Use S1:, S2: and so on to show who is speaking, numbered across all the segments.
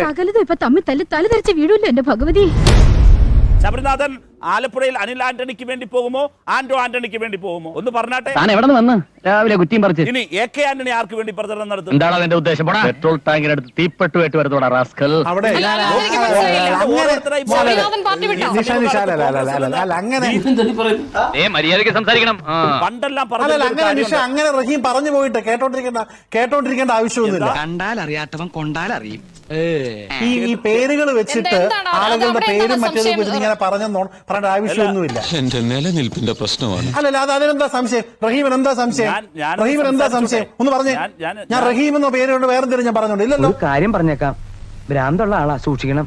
S1: സകലതും ഇപ്പൊ തമ്മിൽ തല ധരിച്ച വീടില്ല എന്റെ ഭഗവതി.
S2: ശബരിനാഥൻ ആലപ്പുഴയിൽ അനിൽ ആന്റണിക്ക് വേണ്ടി പോകുമോ ആന്റോ ആന്റണിക്ക് വേണ്ടി പോകുമോ ഒന്ന് പറഞ്ഞാട്ടെ.
S3: എവിടെ വന്ന് രാവിലെ കുറ്റിയും പറിച്ച്
S2: ഇനി AK ആന്റണി ആർക്ക് വേണ്ടി പ്രചരണം നടത്തും?
S3: എന്താണ് അതിന്റെ ഉദ്ദേശം? പെട്രോൾ ടാങ്കിനടുത്ത് തീപ്പെട്ടുമായിട്ട് വരുന്നോടാ റാസ്കൽ. മര്യാദയ്ക്ക് സംസാരിക്കണം.
S2: പണ്ടെല്ലാം
S4: അങ്ങനെ റഹീം പറഞ്ഞു പോയിട്ട് കേട്ടോണ്ടിരിക്കേണ്ട ആവശ്യമൊന്നുമില്ല.
S5: കണ്ടാൽ അറിയാത്തവൻ കൊണ്ടാൽ അറിയും.
S4: ഈ പേരുകൾ വെച്ചിട്ട് ആളുകളുടെ പേരും മറ്റേതും വെച്ചിട്ട് ഇങ്ങനെ പറയേണ്ട ആവശ്യമൊന്നുമില്ല.
S6: എന്റെ നിലനിൽപ്പിന്റെ പ്രശ്നമാണ്.
S4: അല്ലല്ല, അതിനെന്താ സംശയം? റഹീമിന് എന്താ സംശയം? റഹീമിന് എന്താ സംശയം? ഒന്ന് പറഞ്ഞേ. ഞാൻ റഹീം എന്ന പേര് കൊണ്ട് വേറെന്തെങ്കിലും ഞാൻ പറഞ്ഞോണ്ട് ഇല്ലല്ലോ.
S3: കാര്യം പറഞ്ഞേക്കാം, ഭ്രാന്തുള്ള ആളാ, സൂക്ഷിക്കണം.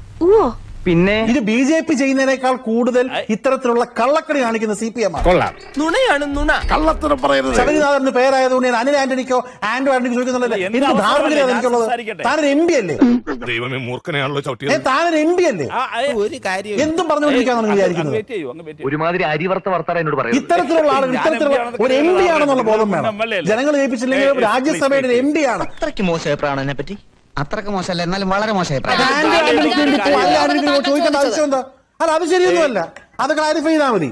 S3: പിന്നെ
S4: ഇത് BJP ചെയ്യുന്നതിനേക്കാൾ കൂടുതൽ ഇത്തരത്തിലുള്ള കള്ളക്കളി കാണിക്കുന്ന CPM ആണ്. ശബരിനാഥന്റെ പേരായതുകൊണ്ട് ഞാൻ അനിൽ ആന്റണിക്കോ ആന്റോ ആന്റണിക്കോ ചോദിക്കുന്നുണ്ടല്ലോ. എനിക്ക് ധാർമ്മികത എനിക്കുള്ളത്. താനൊരു MP അല്ലേ?
S6: ദൈവമേ, മൂർഖനെയാണല്ലോ ചവിട്ടിയത്.
S4: താനൊരു MP അല്ലേ?
S5: ഒരു കാര്യം
S4: എന്തും പറഞ്ഞുകൊണ്ടിരിക്കാന്നാണ് വിചാരിക്കുന്നത്.
S3: ഒരുമാതിരി അരിവർത്ത വർത്താനം എന്നോട് പറയും.
S4: ഇത്തരത്തിലുള്ള ആളുകൾ ഇത്തരത്തിലുള്ള ഒരു MP ആണെന്നുള്ള ബോധം വേണം. ജനങ്ങൾ ജയിപ്പിച്ചില്ലെങ്കിൽ രാജ്യസഭയുടെ ഒരു MP ആണ്.
S5: അത്രയ്ക്ക് മോശം അഭിപ്രായമാണ് എന്നെ പറ്റി. അത്രയ്ക്ക് മോശമല്ല, എന്നാലും വളരെ മോശം
S4: ചോദിക്കേണ്ട ആവശ്യം എന്താ? അല്ല, അത് ശരിയൊന്നുമല്ല. അത് ക്ലാരിഫൈ ചെയ്താൽ മതി.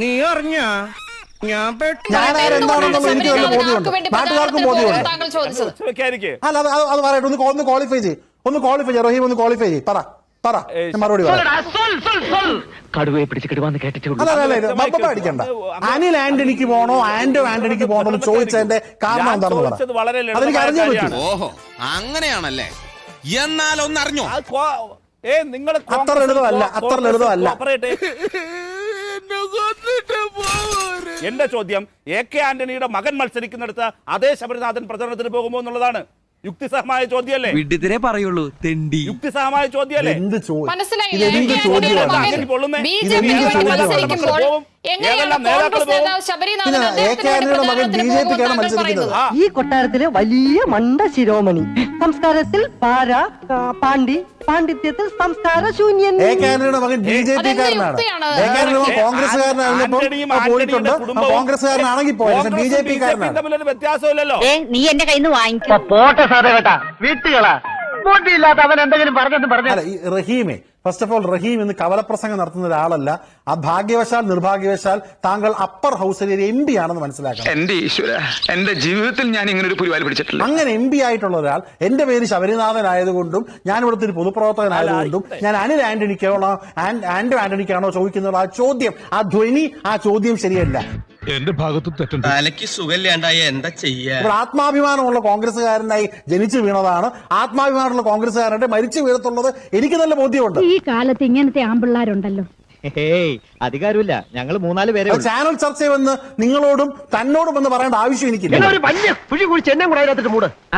S5: നീ അറിഞ്ഞ
S4: ഞാനാരെന്താണെന്നുള്ളത് എനിക്ക് നല്ല ബോധ്യമുണ്ട്, നാട്ടുകാർക്കും ബോധ്യമുണ്ട്. അല്ല, അത് പറയട്ടെ. ഒന്ന് ക്വാളിഫൈ ചെയ്യ് റഹീം, ഒന്ന് ക്വാളിഫൈ ചെയ്യ്. പറ മറുപടി
S3: കടുവയെ പിടിച്ച് കിടുവാന്ന് കേട്ടിട്ട്
S4: അടിക്കണ്ട. അനിൽ ആന്റണിക്ക് പോണോ ആന്റോ ആന്റണിക്ക് പോണോ എന്ന് ചോദിച്ചതിന്റെ കാരണം എന്താണെന്ന് പറയാം. അതെനിക്ക് അറിഞ്ഞേ പറ്റും.
S6: ഓഹോ, അങ്ങനെയാണല്ലേ? എന്നാൽ ഒന്ന് അറിഞ്ഞോ.
S4: അത്ര ലളിതമല്ല.
S2: എന്റെ ചോദ്യം, AK ആന്റണിയുടെ മകൻ മത്സരിക്കുന്നിടത്ത് അതേ ശബരിനാഥൻ പ്രചരണത്തിന് പോകുമോ എന്നുള്ളതാണ്. യുക്തിസഹമായ ചോദ്യമല്ലേ?
S5: വിഡിതരെ പറയുള്ളൂ, തെണ്ടി.
S2: യുക്തിസഹമായ ചോദ്യമല്ലേ?
S7: ഈ കൊട്ടാരത്തിലെ വലിയ മണ്ട ശിരോമണി, സംസ്കാരത്തിൽ പാര പാണ്ഡി, പാണ്ഡിത്യത്തിൽ സംസ്കാര ശൂന്യൻ.
S4: മകൻ BJP-കാരനാണ്. കോൺഗ്രസ്സുകാരനാണെങ്കിൽ പോയത് BJP-കാരനാണ്.
S2: വ്യത്യാസമില്ലല്ലോ.
S1: നീ എന്റെ കയ്യിൽ നിന്ന് വാങ്ങിക്കും.
S3: പോട്ടെ സാറേ കേട്ടാ, വീട്ടുകളാ ബോട്ടിയില്ലാത്ത അവൻ എന്തെങ്കിലും പറഞ്ഞു.
S4: റഹീമെ, ഫസ്റ്റ് ഓഫ് ഓൾ റഹീം ഇന്ന് കവലപ്രസംഗം നടത്തുന്ന ഒരാളല്ല. ആ ഭാഗ്യവശാൽ നിർഭാഗ്യവശാൽ താങ്കൾ അപ്പർ ഹൗസിലെ ഒരു MP ആണെന്ന് മനസ്സിലാക്കണം.
S8: എന്റെ ഈശ്വര, എന്റെ ജീവിതത്തിൽ ഞാൻ ഇങ്ങനെ ഒരു പുലിവാൽ പിടിച്ചിട്ടില്ല.
S4: അങ്ങനെ MP ആയിട്ടുള്ള ഒരാൾ, എന്റെ പേര് ശബരിനാഥൻ ആയതുകൊണ്ടും ഞാൻ ഇവിടുത്തെ ഒരു പൊതുപ്രവർത്തകനായതുകൊണ്ടും ഞാൻ അനിൽ ആന്റണിക്കാണോ ആന്റോ ആന്റണിക്കാണോ ചോദിക്കുന്ന ആ ചോദ്യം, ആ ധ്വനി, ആ ചോദ്യം ശരിയല്ല.
S6: എന്റെ ഭാഗത്തും തെറ്റുണ്ട്.
S5: തലയ്ക്ക് സുഖമില്ലാണ്ടായ എന്താ ചെയ്യാ?
S4: ആത്മാഭിമാനമുള്ള കോൺഗ്രസ്സുകാരനായി ജനിച്ചു വീണതാണ്. ആത്മാഭിമാനമുള്ള കോൺഗ്രസ്സുകാരന്റെ മരിച്ചു വീഴത്തുള്ളത് എനിക്ക് നല്ല ബോധ്യമുണ്ട്.
S1: ഈ കാലത്ത് ഇങ്ങനത്തെ ആമ്പിള്ളാരുണ്ടല്ലോ.
S3: അധികാരമില്ല, ഞങ്ങൾ 3-4 പേരെ.
S4: ചാനൽ ചർച്ചയെന്ന് നിങ്ങളോടും തന്നോടും എന്ന് പറയേണ്ട ആവശ്യം എനിക്കില്ല.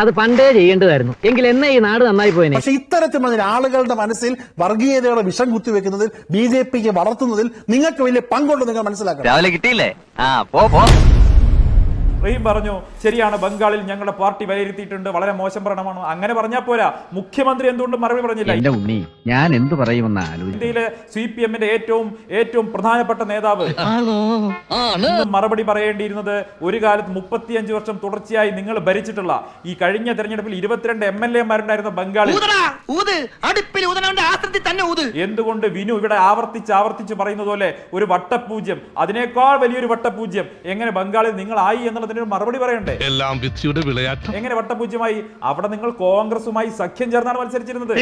S3: അത് പണ്ടേ ചെയ്യേണ്ടതായിരുന്നു. എങ്കിൽ എന്നെ ഈ നാട് നന്നായി പോയനെ.
S4: പക്ഷെ ഇത്തരത്തിൽ ആളുകളുടെ മനസ്സിൽ വർഗീയതയുടെ വിഷം കുത്തിവെക്കുന്നതിൽ BJP-ക്ക് വളർത്തുന്നതിൽ നിങ്ങൾക്ക് വലിയ പങ്കുണ്ട്. നിങ്ങൾ മനസ്സിലാക്കണം.
S3: രാവിലെ കിട്ടിയില്ലേ?
S9: റഹീം പറഞ്ഞു, ശരിയാണ്, ബംഗാളിൽ ഞങ്ങളുടെ പാർട്ടി വിലയിരുത്തിയിട്ടുണ്ട്, വളരെ മോശം ഭരണമാണ്. അങ്ങനെ പറഞ്ഞാൽ പോരാ, മുഖ്യമന്ത്രി എന്തുകൊണ്ട് മറുപടി പറഞ്ഞില്ല?
S3: എന്റെ ഉണ്ണി, ഞാൻ എന്ത് പറയുമെന്ന്
S9: ഇന്ത്യയിലെ CPM-ന്റെ ഏറ്റവും പ്രധാനപ്പെട്ട നേതാവ് മറുപടി പറയേണ്ടിയിരുന്നത്, ഒരു കാലത്ത് 35 വർഷം തുടർച്ചയായി നിങ്ങൾ ഭരിച്ചിട്ടുള്ള ഈ കഴിഞ്ഞ തെരഞ്ഞെടുപ്പിൽ 22 MLA-മാരുണ്ടായിരുന്ന ബംഗാളിൽ എന്തുകൊണ്ട് വിനു ഇവിടെ ആവർത്തിച്ച് പറയുന്നത് പോലെ ഒരു വട്ടപൂജ്യം, അതിനേക്കാൾ വലിയൊരു വട്ടപൂജ്യം എങ്ങനെ ബംഗാളിൽ നിങ്ങൾ ആയി എന്നുള്ളതിന് മറുപടി പറയണ്ടേ?
S6: എല്ലാം വിധിയുടെ വിളയാട്ടം.
S9: എങ്ങനെ വട്ടപൂജ്യമായി? അവിടെ നിങ്ങൾ കോൺഗ്രസുമായി സഖ്യം ചേർന്നാണ് മത്സരിച്ചിരുന്നത്.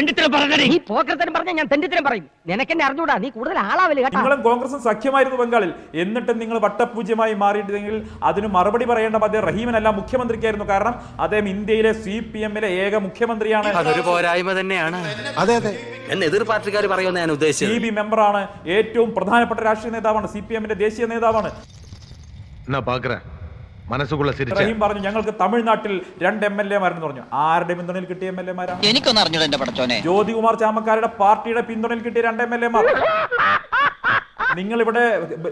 S9: നിങ്ങളും കോൺഗ്രസും സഖ്യമായിരുന്നു ബംഗാളിൽ. എന്നിട്ടും നിങ്ങൾ വട്ടപൂജ്യമായി മാറിയിട്ടെങ്കിൽ അതിന് മറുപടി പറയേണ്ട അദ്ദേഹം റഹീമിനല്ല, മുഖ്യമന്ത്രിക്കായിരുന്നു. കാരണം അദ്ദേഹം ഇന്ത്യയിലെ CPM-ലെ ഏക മുഖ്യമന്ത്രിയാണ്.
S5: അതൊരു പോരായ്മ തന്നെയാണ്.
S4: അതെ,
S5: എന്നെ എതിർ പാർട്ടിക്കാർ പറയുമെന്ന് ഞാൻ ഉദ്ദേശിച്ചത്.
S9: CB മെമ്പറാണ്, ഏറ്റവും പ്രധാനപ്പെട്ട രാഷ്ട്രീയ നേതാവാണ്, CPM-ന്റെ ദേശീയ നേതാവാണ്. റഹീം പറഞ്ഞു, ഞങ്ങൾക്ക് തമിഴ്നാട്ടിൽ 2 MLA-മാരെന്ന് പറഞ്ഞു. ആരുടെ പിന്തുണയിൽ കിട്ടിയ MLA-മാരാണ്?
S5: എനിക്കൊന്നും അറിഞ്ഞൂടാ എന്റെ പടച്ചോനെ.
S9: ജ്യോതികുമാർ ചാമക്കാരുടെ പാർട്ടിയുടെ പിന്തുണയിൽ കിട്ടിയ 2 MLA-മാർ. നിങ്ങൾ ഇവിടെ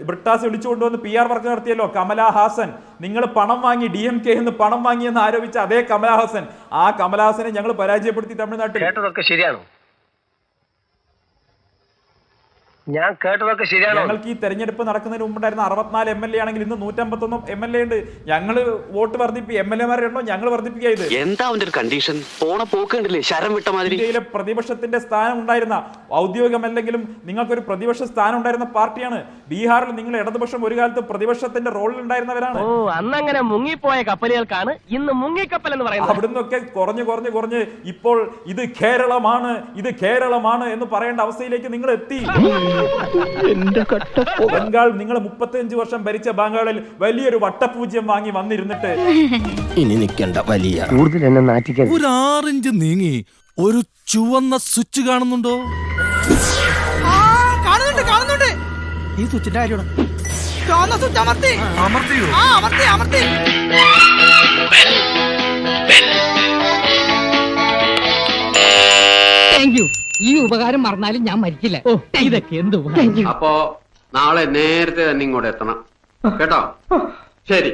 S9: ബ്രിട്ടാസ് വിളിച്ചുകൊണ്ടുവന്ന് PR വർക്ക് നടത്തിയല്ലോ കമലഹാസൻ. നിങ്ങൾ പണം വാങ്ങി, DMK എന്ന് പണം വാങ്ങിയെന്ന് ആരോപിച്ച അതേ കമലഹാസൻ. ആ കമലഹാസനെ ഞങ്ങൾ പരാജയപ്പെടുത്തി തമിഴ്നാട്ടിൽ.
S3: കേട്ടതൊക്കെ ശരിയാണോ? ഞാൻ കേട്ടതൊക്കെ ശരിയാണോ?
S9: ഞങ്ങൾക്ക് ഈ തെരഞ്ഞെടുപ്പ് നടക്കുന്നതിന് മുമ്പുണ്ടായിരുന്ന 64 MLA ആണെങ്കിൽ ഇന്ന് 151 MLA ഉണ്ട്. ഞങ്ങള് വോട്ട് വർദ്ധിപ്പിക്കുക, MLA-മാരുടെ എണ്ണോ ഞങ്ങൾ വർദ്ധിപ്പിക്കുക. ഇത്
S10: എന്താ അവന്റെ ഒരു കണ്ടീഷൻ? പോണ പോക്കണ്ടില്ലേ ശരം വിട്ട മാതിരി.
S9: ഇന്ത്യയിലെ പ്രതിപക്ഷത്തിന്റെ സ്ഥാനം ഉണ്ടായിരുന്ന, ഔദ്യോഗികമല്ലെങ്കിലും നിങ്ങൾക്കൊരു പ്രതിപക്ഷ സ്ഥാനം ഉണ്ടായിരുന്ന പാർട്ടിയാണ്. ബീഹാറിൽ നിങ്ങൾ ഇടതുപക്ഷം ഒരു കാലത്ത് പ്രതിപക്ഷത്തിന്റെ റോളിൽ ഉണ്ടായിരുന്നവരാണ്.
S3: ഓ അന്നങ്ങനെ മുങ്ങിപ്പോയ കപ്പലുകൾക്കാണ് ഇന്ന് മുങ്ങിക്കപ്പൽ എന്ന് പറയുന്നത്.
S9: അവിടുന്നൊക്കെ കുറഞ്ഞ് ഇപ്പോൾ ഇത് കേരളമാണ്, ഇത് കേരളമാണ് എന്ന് പറയേണ്ട അവസ്ഥയിലേക്ക് നിങ്ങൾ എത്തി. ബംഗാൾ, നിങ്ങൾ 35 വർഷം ഭരിച്ച ബംഗാളിൽ വലിയൊരു വട്ടപൂജ്യം വാങ്ങി വന്നിരുന്നിട്ട്
S5: ഇനി നിൽക്കണ്ട വലിയ
S3: കൂടുതൽ എന്നെ നാറ്റിക്കാൻ.
S6: ഒരു 6 ഇഞ്ച് നീങ്ങി ഒരു ചുവന്ന സ്വിച്ച് കാണുന്നുണ്ടോ?
S5: കാണുന്നുണ്ട് ഈ സ്വിച്ചിന്റെ കാര്യമാണ്.
S7: ഈ ഉപകാരം മറന്നാലും ഞാൻ മരിക്കില്ല. ഇതൊക്കെ എന്ത്
S10: അപ്പോ നാളെ നേരത്തെ തന്നെ ഇങ്ങോട്ട് എത്തണം കേട്ടോ. ശരി.